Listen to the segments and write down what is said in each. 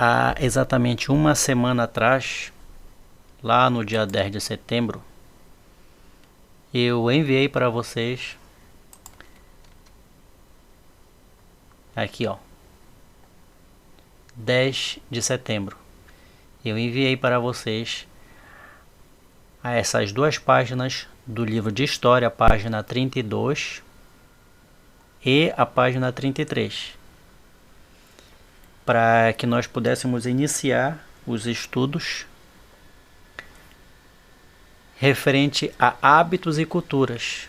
Há exatamente uma semana atrás, lá no dia 10 de setembro, eu enviei para vocês aqui, ó, 10 de setembro. Eu enviei para vocês essas duas páginas do livro de história, a página 32 e a página 33, para que nós pudéssemos iniciar os estudos referente a hábitos e culturas,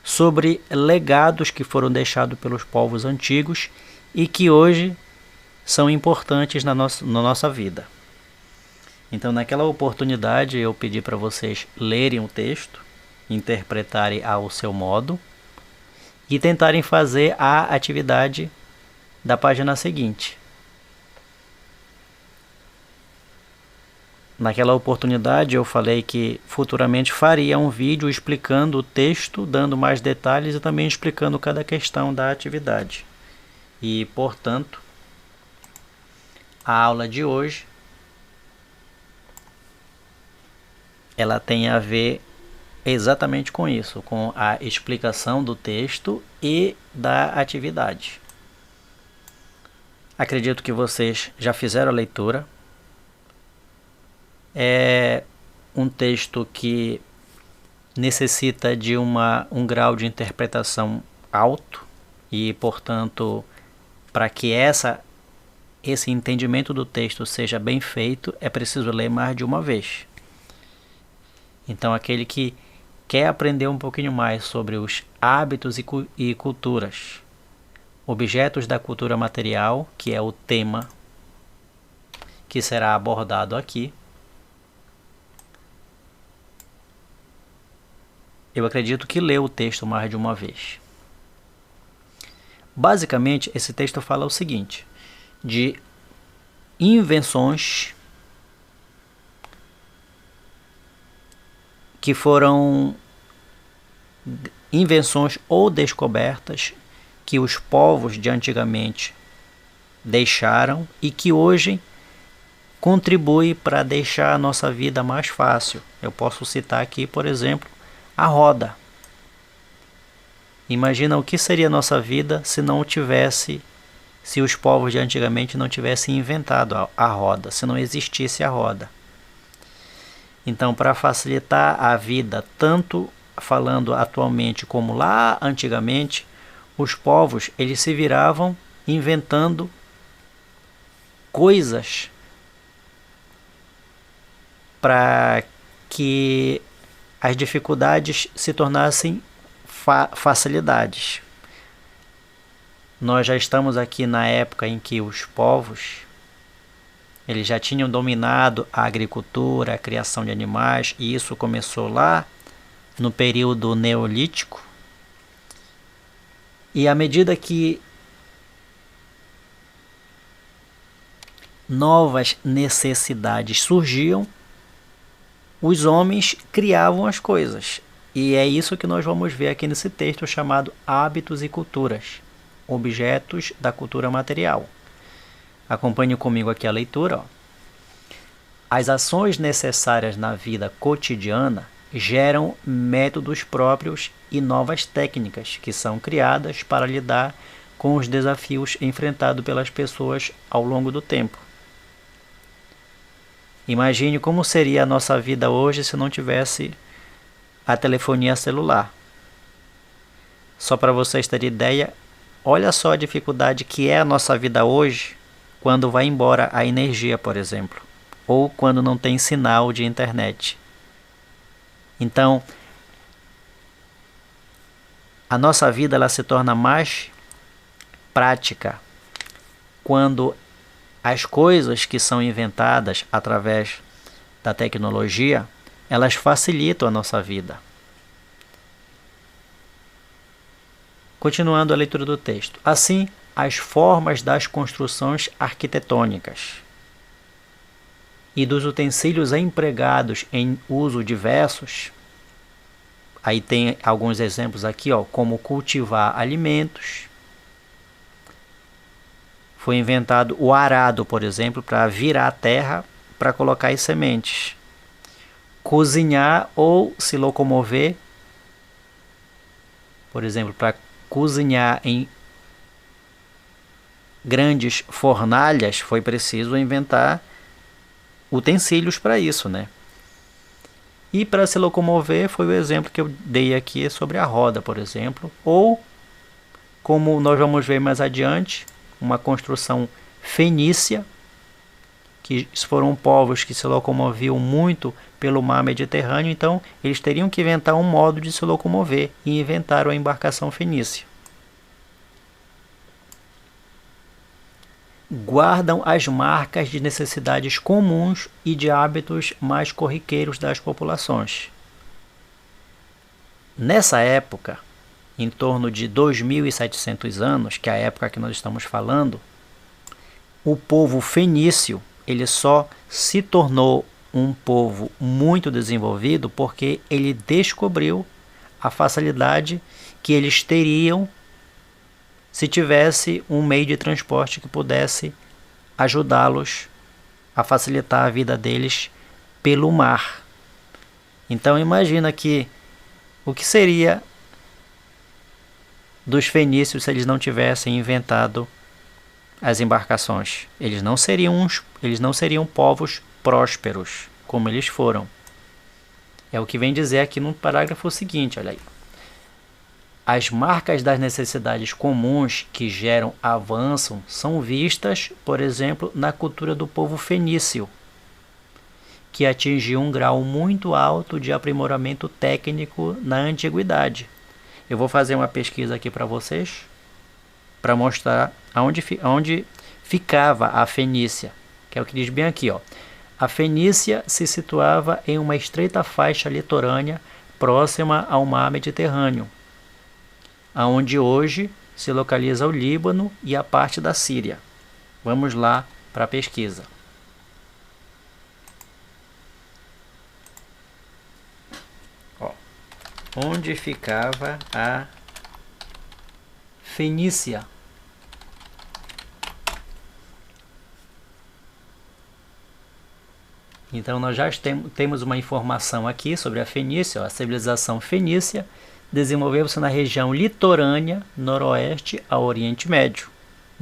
sobre legados que foram deixados pelos povos antigos e que hoje são importantes na nossa vida. Então, naquela oportunidade, eu pedi para vocês lerem o texto, interpretarem ao seu modo e tentarem fazer a atividade da página seguinte. Naquela oportunidade eu falei que futuramente faria um vídeo explicando o texto, dando mais detalhes e também explicando cada questão da atividade. E, portanto, a aula de hoje ela tem a ver exatamente com isso, com a explicação do texto e da atividade. Acredito que vocês já fizeram a leitura. É um texto que necessita de um grau de interpretação alto e, portanto, para que esse entendimento do texto seja bem feito, é preciso ler mais de uma vez. Então, aquele que quer aprender um pouquinho mais sobre os hábitos e culturas, objetos da cultura material, que é o tema que será abordado aqui, eu acredito que lê o texto mais de uma vez. Basicamente, esse texto fala o seguinte, de invenções que foram invenções ou descobertas que os povos de antigamente deixaram e que hoje contribuem para deixar a nossa vida mais fácil. Eu posso citar aqui, por exemplo, a roda. Imagina o que seria a nossa vida se os povos de antigamente não tivessem inventado a roda, se não existisse a roda. Então, para facilitar a vida, tanto falando atualmente como lá antigamente, os povos eles se viravam inventando coisas para que as dificuldades se tornassem facilidades. Nós já estamos aqui na época em que os povos eles já tinham dominado a agricultura, a criação de animais, e isso começou lá no período neolítico. E à medida que novas necessidades surgiam, os homens criavam as coisas. E é isso que nós vamos ver aqui nesse texto chamado Hábitos e Culturas, objetos da cultura material. Acompanhe comigo aqui a leitura. Ó. As ações necessárias na vida cotidiana geram métodos próprios e novas técnicas que são criadas para lidar com os desafios enfrentados pelas pessoas ao longo do tempo. Imagine como seria a nossa vida hoje se não tivesse a telefonia celular. Só para vocês terem ideia, olha só a dificuldade que é a nossa vida hoje quando vai embora a energia, por exemplo, ou quando não tem sinal de internet. Então, a nossa vida ela se torna mais prática quando as coisas que são inventadas através da tecnologia, elas facilitam a nossa vida. Continuando a leitura do texto. Assim, as formas das construções arquitetônicas e dos utensílios empregados em uso diversos, aí tem alguns exemplos aqui, ó, como cultivar alimentos, foi inventado o arado, por exemplo, para virar a terra para colocar as sementes. Cozinhar ou se locomover, por exemplo, para cozinhar em grandes fornalhas, foi preciso inventar utensílios para isso, né? E para se locomover foi o exemplo que eu dei aqui sobre a roda, por exemplo, ou como nós vamos ver mais adiante, uma construção fenícia, que foram povos que se locomoviam muito pelo mar Mediterrâneo, então eles teriam que inventar um modo de se locomover e inventaram a embarcação fenícia. Guardam as marcas de necessidades comuns e de hábitos mais corriqueiros das populações. Nessa época, em torno de 2.700 anos, que é a época que nós estamos falando, o povo fenício ele só se tornou um povo muito desenvolvido porque ele descobriu a facilidade que eles teriam se tivesse um meio de transporte que pudesse ajudá-los a facilitar a vida deles pelo mar. Então imagina que o que seria dos fenícios se eles não tivessem inventado as embarcações. Eles não seriam povos prósperos como eles foram. É o que vem dizer aqui no parágrafo seguinte, olha aí. As marcas das necessidades comuns que geram avanço são vistas, por exemplo, na cultura do povo fenício, que atingiu um grau muito alto de aprimoramento técnico na antiguidade. Eu vou fazer uma pesquisa aqui para vocês, para mostrar onde ficava a Fenícia, que é o que diz bem aqui, ó. A Fenícia se situava em uma estreita faixa litorânea próxima ao mar Mediterrâneo, aonde hoje se localiza o Líbano e a parte da Síria. Vamos lá para a pesquisa. Ó, onde ficava a Fenícia? Então nós já temos uma informação aqui sobre a Fenícia. Ó, a civilização fenícia desenvolveu-se na região litorânea, noroeste ao Oriente Médio.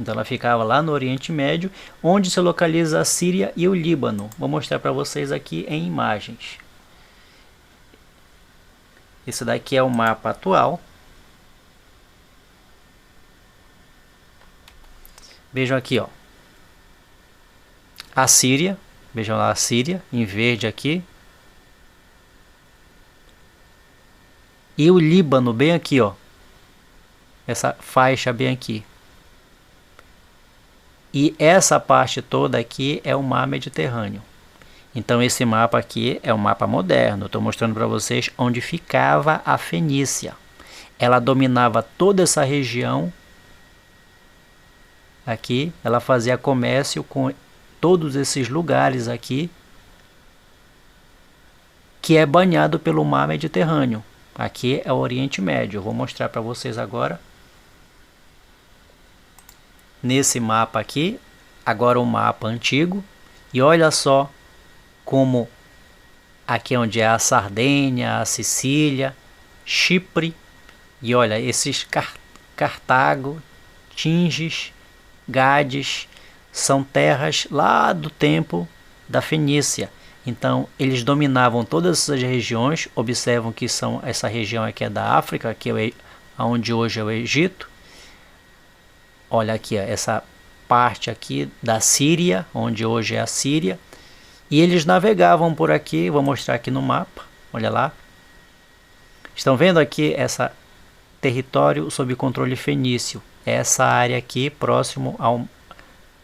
Então ela ficava lá no Oriente Médio, onde se localiza a Síria e o Líbano. Vou mostrar para vocês aqui em imagens. Esse daqui é o mapa atual. Vejam aqui, ó. A Síria, vejam lá a Síria, em verde aqui. E o Líbano bem aqui, ó. Essa faixa bem aqui. E essa parte toda aqui é o mar Mediterrâneo. Então esse mapa aqui é um mapa moderno. Estou mostrando para vocês onde ficava a Fenícia. Ela dominava toda essa região. Aqui ela fazia comércio com todos esses lugares aqui, que é banhado pelo mar Mediterrâneo. Aqui é o Oriente Médio. Eu vou mostrar para vocês agora. Nesse mapa aqui, agora o mapa antigo. E olha só como aqui é onde é a Sardenha, a Sicília, Chipre. E olha, esses Cartago, Tinges, Gades, são terras lá do tempo da Fenícia. Então, eles dominavam todas essas regiões. Observam que essa região aqui é da África, que é onde hoje é o Egito. Olha aqui, ó, essa parte aqui da Síria, onde hoje é a Síria. E eles navegavam por aqui, vou mostrar aqui no mapa, olha lá. Estão vendo aqui esse território sob controle fenício? Essa área aqui, próximo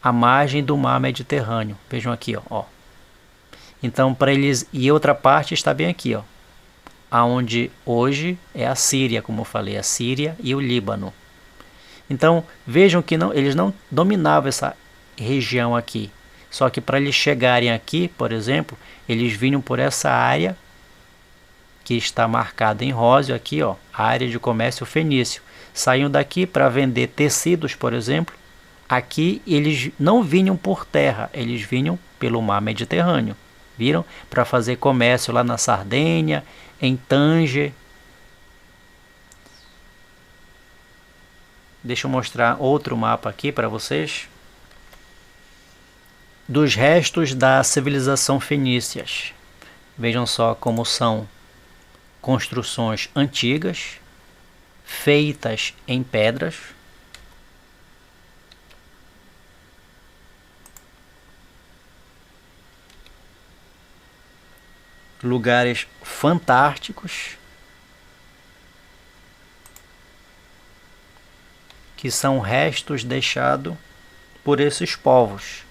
à margem do mar Mediterrâneo. Vejam aqui, ó. Então, para eles, e outra parte está bem aqui, ó, aonde hoje é a Síria, como eu falei, a Síria e o Líbano. Então, vejam que eles não dominavam essa região aqui. Só que para eles chegarem aqui, por exemplo, eles vinham por essa área que está marcada em róseo aqui, ó, a área de comércio fenício. Saíam daqui para vender tecidos, por exemplo, Aqui eles não vinham por terra, eles vinham pelo mar Mediterrâneo. Viram? Para fazer comércio lá na Sardenha, em Tanger. Deixa eu mostrar outro mapa aqui para vocês. Dos restos da civilização fenícias. Vejam só como são construções antigas, feitas em pedras. Lugares fantásticos, que são restos deixados por esses povos.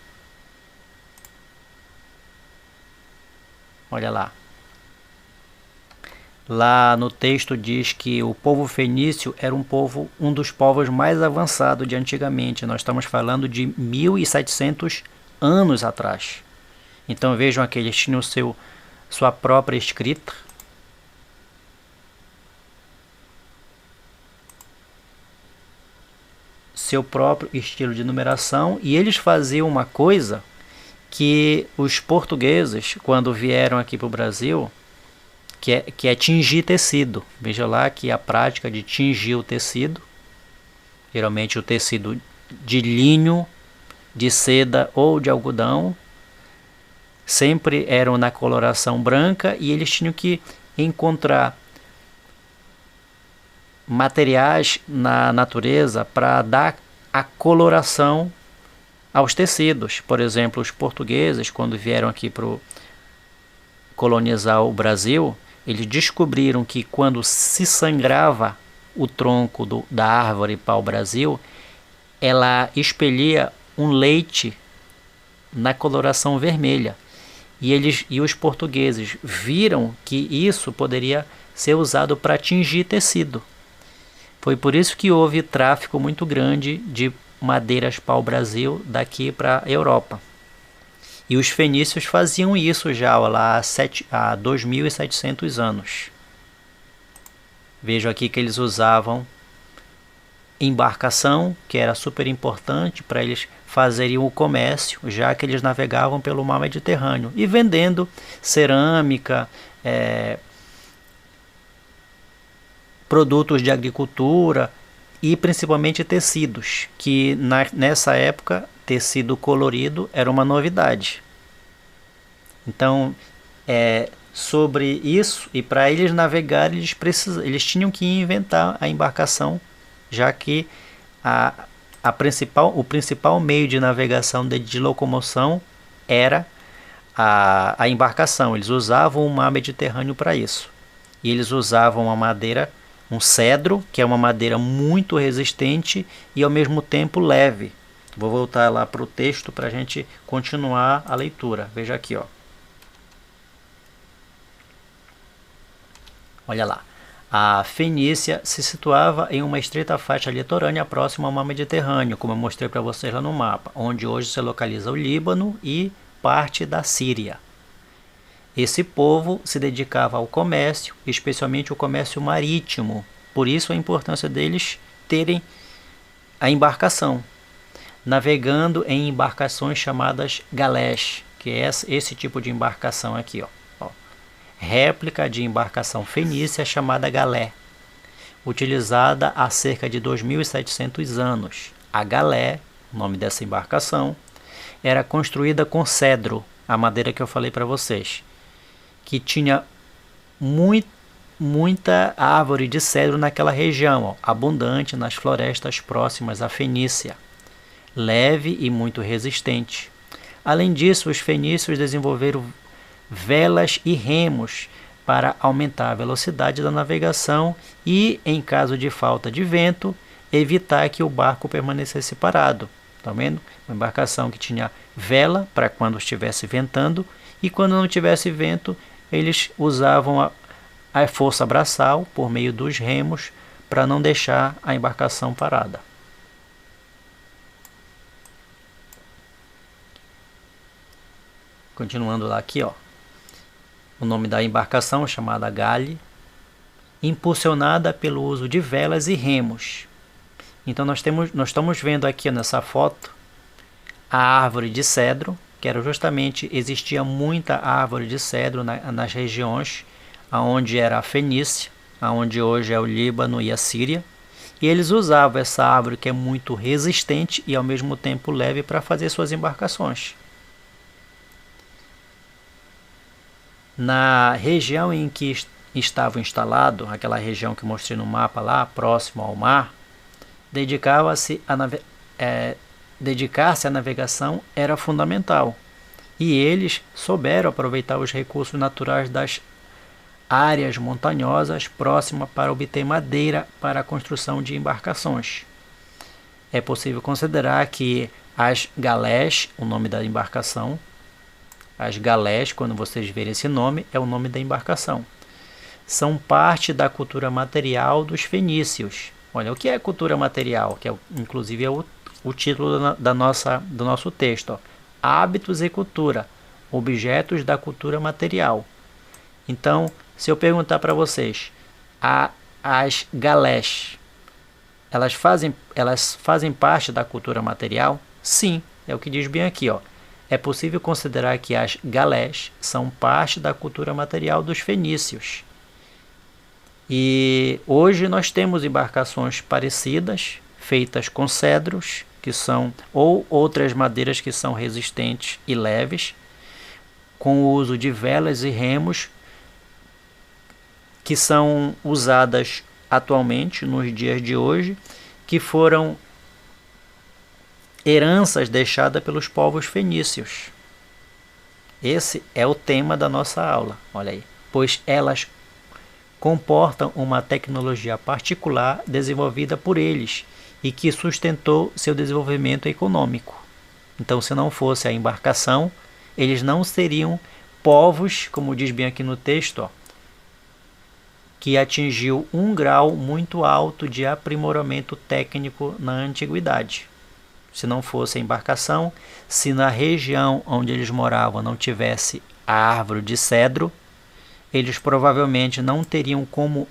Olha lá. Lá no texto diz que o povo fenício era um dos povos mais avançados de antigamente. Nós estamos falando de 1700 anos atrás. Então vejam aqui, eles tinham sua própria escrita. Seu próprio estilo de numeração. E eles faziam uma coisa que os portugueses, quando vieram aqui para o Brasil, que é tingir tecido. Veja lá que a prática de tingir o tecido, geralmente o tecido de linho, de seda ou de algodão, sempre eram na coloração branca, e eles tinham que encontrar materiais na natureza para dar a coloração aos tecidos. Por exemplo, os portugueses, quando vieram aqui para colonizar o Brasil, eles descobriram que quando se sangrava o tronco da árvore para o Brasil, ela expelia um leite na coloração vermelha. E os portugueses viram que isso poderia ser usado para tingir tecido. Foi por isso que houve tráfico muito grande de madeiras para o Brasil daqui para a Europa. E os fenícios faziam isso já lá há 2.700 anos. Vejo aqui que eles usavam embarcação, que era super importante para eles fazerem o comércio, já que eles navegavam pelo mar Mediterrâneo, e vendendo cerâmica, produtos de agricultura e principalmente tecidos, que nessa época tecido colorido era uma novidade. Então, sobre isso, e para eles navegarem, eles tinham que inventar a embarcação, já que o principal meio de navegação de locomoção era a embarcação. Eles usavam o mar Mediterrâneo para isso. E eles usavam uma madeira, um cedro, que é uma madeira muito resistente e ao mesmo tempo leve. Vou voltar lá para o texto para a gente continuar a leitura. Veja aqui, ó. Olha lá. A Fenícia se situava em uma estreita faixa litorânea próxima ao mar Mediterrâneo, como eu mostrei para vocês lá no mapa, onde hoje se localiza o Líbano e parte da Síria. Esse povo se dedicava ao comércio, especialmente o comércio marítimo. Por isso a importância deles terem a embarcação, navegando em embarcações chamadas galés, que é esse tipo de embarcação aqui, ó. Réplica de embarcação fenícia chamada galé, utilizada há cerca de 2.700 anos. A galé, o nome dessa embarcação, era construída com cedro, a madeira que eu falei para vocês, que tinha muita árvore de cedro naquela região, ó, abundante nas florestas próximas à Fenícia, leve e muito resistente. Além disso, os fenícios desenvolveram velas e remos para aumentar a velocidade da navegação e, em caso de falta de vento, evitar que o barco permanecesse parado. Tá vendo? Uma embarcação que tinha vela para quando estivesse ventando, e quando não tivesse vento, eles usavam a força braçal por meio dos remos para não deixar a embarcação parada. Continuando lá aqui, ó. O nome da embarcação é chamada gale, impulsionada pelo uso de velas e remos. Então nós estamos vendo aqui nessa foto a árvore de cedro, que era justamente, existia muita árvore de cedro nas regiões onde era a Fenícia, onde hoje é o Líbano e a Síria. E eles usavam essa árvore que é muito resistente e ao mesmo tempo leve para fazer suas embarcações. Na região em que estava instalado, aquela região que mostrei no mapa lá, próximo ao mar, dedicar-se à navegação era fundamental. E eles souberam aproveitar os recursos naturais das áreas montanhosas próximas para obter madeira para a construção de embarcações. É possível considerar que as galés, o nome da embarcação, as galés, quando vocês verem esse nome, é o nome da embarcação, são parte da cultura material dos fenícios. Olha, o que é cultura material? Que inclusive é o título do nosso texto. Ó. Hábitos e cultura, objetos da cultura material. Então, se eu perguntar para vocês, as galés, elas fazem parte da cultura material? Sim, é o que diz bem aqui. Ó. É possível considerar que as galés são parte da cultura material dos fenícios. E hoje nós temos embarcações parecidas, feitas com cedros, que são, ou outras madeiras que são resistentes e leves, com o uso de velas e remos, que são usadas atualmente, nos dias de hoje, que foram heranças deixadas pelos povos fenícios. Esse é o tema da nossa aula, olha aí, pois elas comportam uma tecnologia particular desenvolvida por eles e que sustentou seu desenvolvimento econômico. Então, se não fosse a embarcação, eles não seriam povos, como diz bem aqui no texto, ó, que atingiu um grau muito alto de aprimoramento técnico na antiguidade. Se não fosse a embarcação, se na região onde eles moravam não tivesse a árvore de cedro, eles provavelmente não teriam como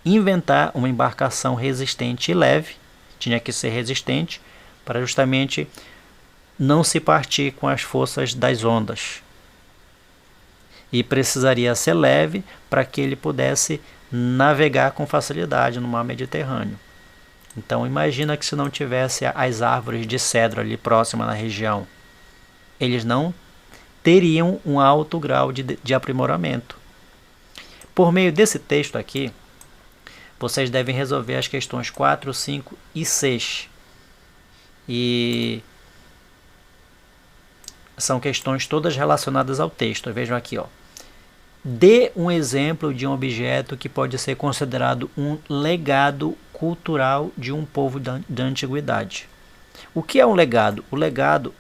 inventar uma embarcação resistente e leve. Tinha que ser resistente para justamente não se partir com as forças das ondas. E precisaria ser leve para que ele pudesse navegar com facilidade no mar Mediterrâneo. Então imagina que se não tivesse as árvores de cedro ali próxima na região, eles não teriam um alto grau de aprimoramento. Por meio desse texto aqui, vocês devem resolver as questões 4, 5 e 6. E são questões todas relacionadas ao texto. Vejam aqui, ó. Dê um exemplo de um objeto que pode ser considerado um legado cultural de um povo da antiguidade. O que é um legado? O legado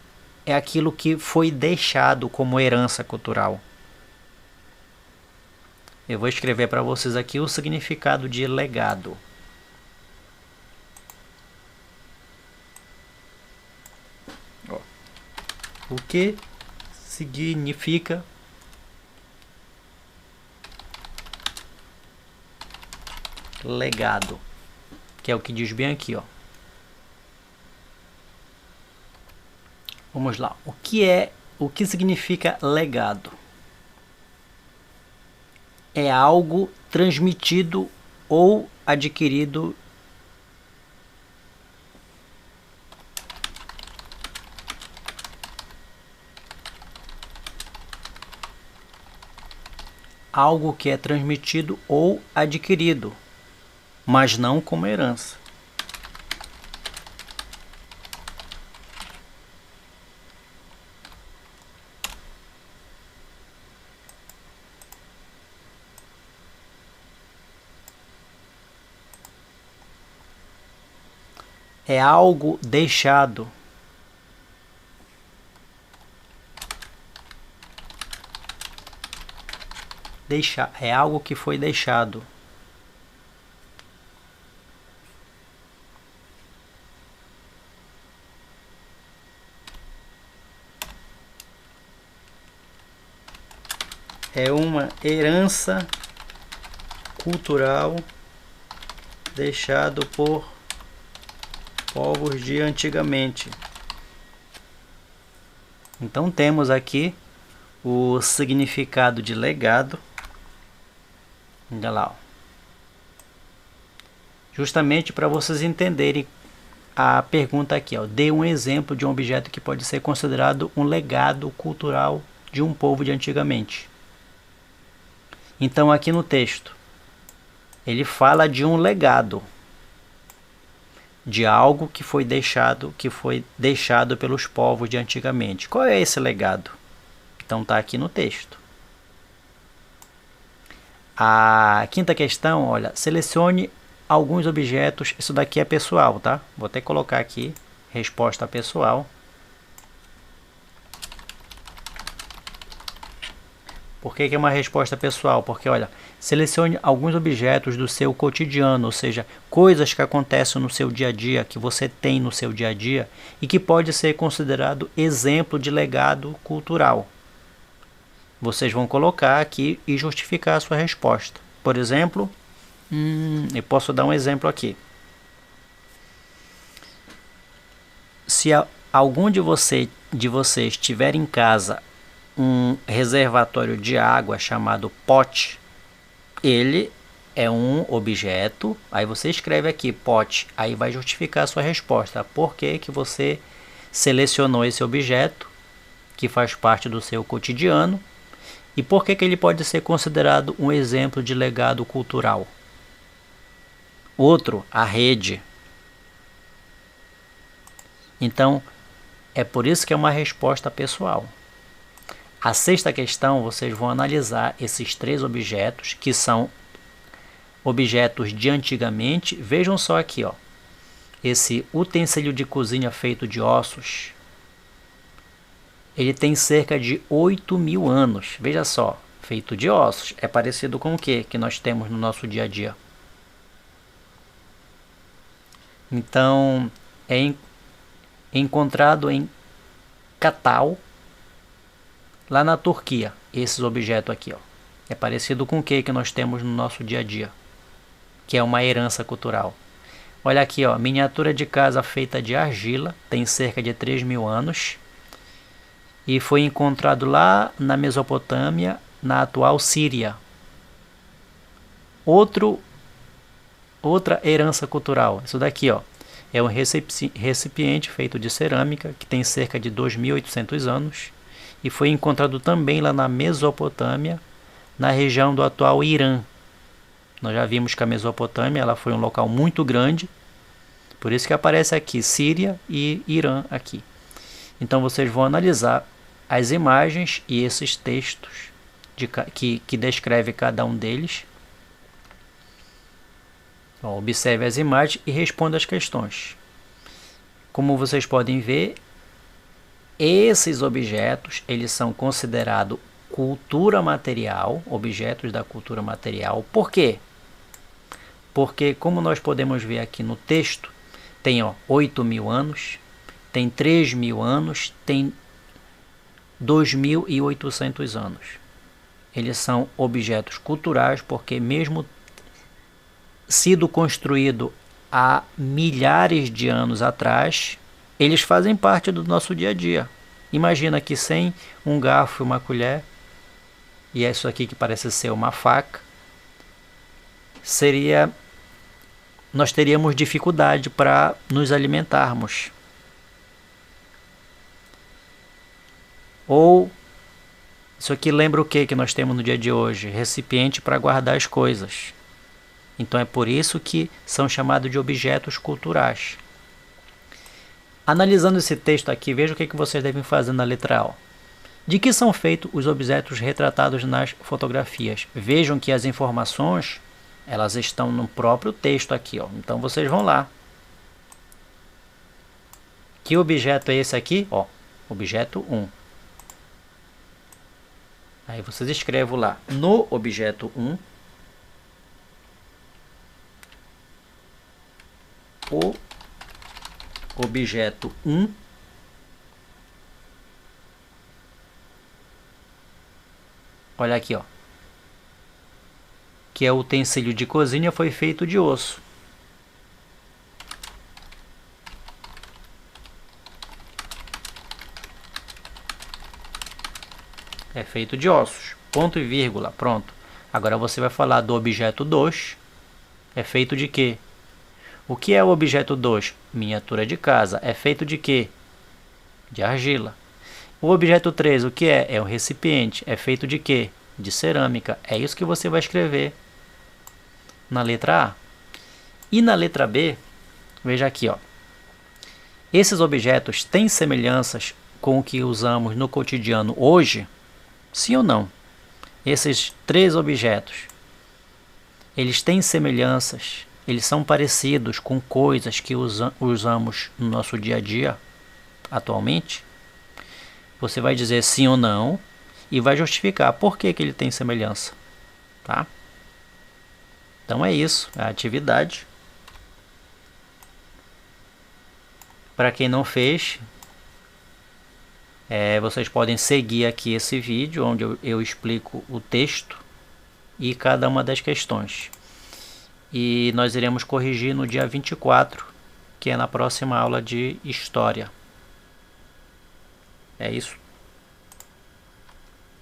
é aquilo que foi deixado como herança cultural. Eu vou escrever para vocês aqui o significado de legado. O que significa legado? Que é o que diz bem aqui, ó. Vamos lá. O que significa legado? É algo transmitido ou adquirido algo que é transmitido ou adquirido, mas não como herança. É algo deixado. É algo que foi deixado. É uma herança cultural deixado por povos de antigamente. Então temos aqui o significado de legado. Olha lá, ó. Justamente para vocês entenderem a pergunta aqui, ó. Dê um exemplo de um objeto que pode ser considerado um legado cultural de um povo de antigamente. Então aqui no texto, ele fala de um legado, de algo que foi deixado pelos povos de antigamente. Qual é esse legado? Então está aqui no texto. A quinta questão, olha, selecione alguns objetos. Isso daqui é pessoal, tá? Vou até colocar aqui, resposta pessoal. Por que é uma resposta pessoal? Porque, olha, selecione alguns objetos do seu cotidiano, ou seja, coisas que acontecem no seu dia a dia, que você tem no seu dia a dia, e que pode ser considerado exemplo de legado cultural. Vocês vão colocar aqui e justificar a sua resposta. Por exemplo, eu posso dar um exemplo aqui. Se algum de vocês tiver em casa um reservatório de água chamado pote, ele é um objeto. Aí você escreve aqui pote, aí vai justificar a sua resposta. Por que que você selecionou esse objeto que faz parte do seu cotidiano e por que que ele pode ser considerado um exemplo de legado cultural? Outro, a rede. Então, é por isso que é uma resposta pessoal. A sexta questão, vocês vão analisar esses três objetos, que são objetos de antigamente. Vejam só aqui, ó. Esse utensílio de cozinha feito de ossos, ele tem cerca de 8.000 anos. Veja só, feito de ossos. É parecido com o que nós temos no nosso dia a dia. Então, é encontrado em Catal, lá na Turquia, esses objetos aqui, ó. É parecido com o que nós temos no nosso dia a dia, que é uma herança cultural. Olha aqui, ó, miniatura de casa feita de argila, tem cerca de 3.000 anos e foi encontrado lá na Mesopotâmia, na atual Síria. Outra herança cultural, isso daqui, ó, é um recipiente feito de cerâmica que tem cerca de 2.800 anos e foi encontrado também lá na Mesopotâmia, na região do atual Irã. Nós já vimos que a Mesopotâmia ela foi um local muito grande, por isso que aparece aqui Síria e Irã aqui. Então vocês vão analisar as imagens e esses textos que descreve cada um deles. Então, observe as imagens e responda as questões. Como vocês podem ver, esses objetos, eles são considerados cultura material, objetos da cultura material. Por quê? Porque, como nós podemos ver aqui no texto, tem 8.000 anos, tem 3.000 anos, tem 2.800 anos. Eles são objetos culturais porque mesmo sido construído há milhares de anos atrás, eles fazem parte do nosso dia a dia. Imagina que sem um garfo e uma colher, e é isso aqui que parece ser uma faca, nós teríamos dificuldade para nos alimentarmos. Ou isso aqui lembra o que nós temos no dia de hoje? Recipiente para guardar as coisas. Então é por isso que são chamados de objetos culturais. Analisando esse texto aqui, veja o que vocês devem fazer na letra A. De que são feitos os objetos retratados nas fotografias? Vejam que as informações elas estão no próprio texto aqui, ó. Então vocês vão lá. Que objeto é esse aqui? Ó, objeto 1. Aí vocês escrevem lá no objeto 1 o objeto 1 olha aqui, ó, que é o utensílio de cozinha foi feito de osso. é feito de ossos. Ponto e vírgula, pronto. Agora você vai falar do objeto 2, é feito de quê? O que é o objeto 2? Miniatura de casa, é feito de quê? De argila. O objeto 3, o que é? É um recipiente, é feito de quê? De cerâmica. É isso que você vai escrever na letra A. E na letra B, veja aqui, ó. Esses objetos têm semelhanças com o que usamos no cotidiano hoje? Sim ou não? Esses 3 objetos, eles têm semelhanças, eles são parecidos com coisas que usamos no nosso dia a dia atualmente? Você vai dizer sim ou não e vai justificar por que ele tem semelhança, tá? Então é isso, a atividade. Para quem não fez, vocês podem seguir aqui esse vídeo onde eu explico o texto e cada uma das questões. E nós iremos corrigir no dia 24, que é na próxima aula de História. É isso.